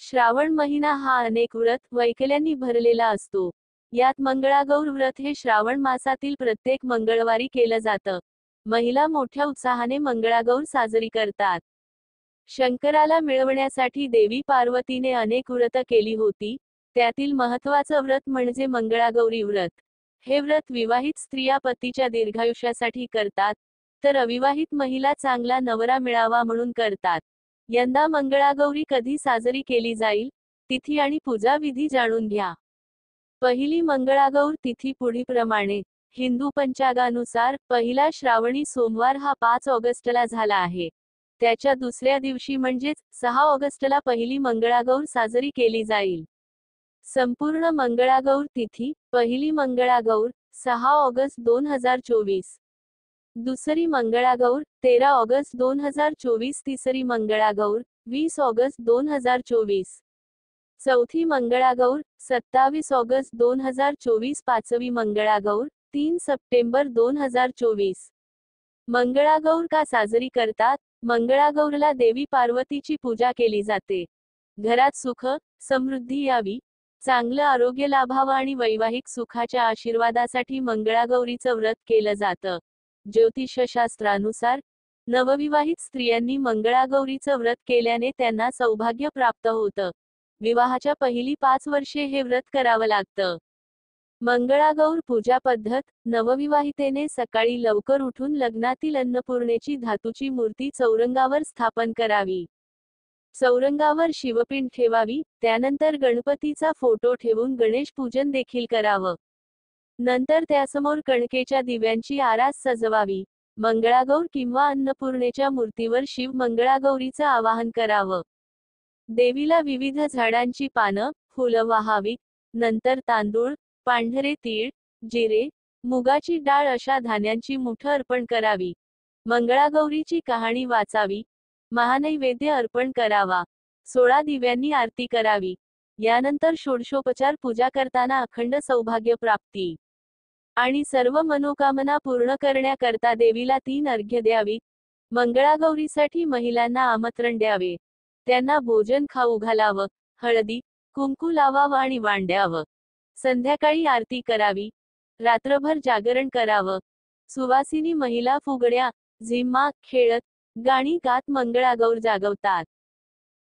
श्रावण महिना हा अनेक व्रत वैकल्यांनी भरलेला असतो. यात मंगळागौर व्रत हे श्रावण मासातील प्रत्येक मंगळवारी केलं जातं. महिला मोठ्या उत्साहाने मंगळागौर साजरी करतात. शंकराला मिळवण्यासाठी देवी पार्वतीने अनेक व्रत केली होती. त्यातील महत्त्वाचं व्रत म्हणजे मंगळागौरी व्रत. हे व्रत विवाहित स्त्रिया पतीच्या दीर्घायुष्यासाठी करतात, तर अविवाहित महिला चांगला नवरा मिळावा म्हणून करतात. यंदा मंगळागौरी कधी साजरी केली जाईल, तिथी आणि पूजा विधी जाणून घ्या. पहिली मंगळागौर तिथी पुढीलप्रमाणे. हिंदू पंचांगानुसार पहिला श्रावणी सोमवार हा 5 ऑगस्टला झाला आहे. त्याच्या दुसऱ्या दिवशी म्हणजेच 6 ऑगस्टला पहिली मंगळागौर साजरी केली जाईल. संपूर्ण मंगळागौर तिथी: पहिली मंगळागौर 6 ऑगस्ट 2024. दुसरी मंगळागौर 13 ऑगस्ट 2024. तिसरी मंगळागौर 20 ऑगस्ट 2024. चौथी मंगळागौर 27 ऑगस्ट 2024. पाचवी मंगळागौर 3 सप्टेंबर 2024. मंगळागौर का साजरी करतात? मंगळागौरला देवी पार्वतीची पूजा केली जाते. घरात सुख, समृद्धी यावी, चांगलं आरोग्य लाभावं आणि वैवाहिक सुखाच्या आशीर्वादासाठी मंगळागौरीचं व्रत केलं जातं. ज्योतिषशास्त्रानुसार नवविवाहित स्त्रियांनी मंगळागौरीचं व्रत केल्याने त्यांना सौभाग्य प्राप्त होतं. विवाहाच्या पहिली 5 वर्षे हे व्रत करावं लागतं. मंगळागौर पूजा पद्धत: नवविवाहितेने सकाळी लवकर उठून लग्नातील अन्नपूर्णेची धातूची मूर्ती चौरंगावर स्थापन करावी. चौरंगावर शिवपिंड ठेवावी. त्यानंतर गणपतीचा फोटो ठेवून गणेश पूजन देखील करावं. नंतर त्यासमोर कणकेच्या दिव्यांची आरास सजवावी. मंगळागौर किंवा अन्नपूर्णेच्या मूर्तीवर शिव मंगळागौरीचं आवाहन करावं. देवीला विविध झाडांची पानं, फुलं वाहावीत. नंतर तांदूळ, पांढरे तीळ, जिरे, मुगाची डाळ अशा धान्यांची मुठं अर्पण करावी. मंगळागौरीची कहाणी वाचावी. महानैवेद्य अर्पण करावा. 16 दिव्यांनी आरती करावी. यानंतर षोडशोपचार पूजा करताना अखंड सौभाग्य प्राप्ती आणि सर्व मनोकामना पूर्ण करण्याकरता देवीला 3 अर्घ्य द्यावी. मंगळागौरीसाठी महिलांना आमंत्रण द्यावे. त्यांना भोजन खाऊ घालावं. हळदी, कुंकू लावावं आणि वाण द्यावं. संध्याकाळी आरती करावी. रात्रभर जागरण करावं. सुवासिनी महिला फुगड्या, झिम्मा खेळत, गाणी गात मंगळागौर जागवतात.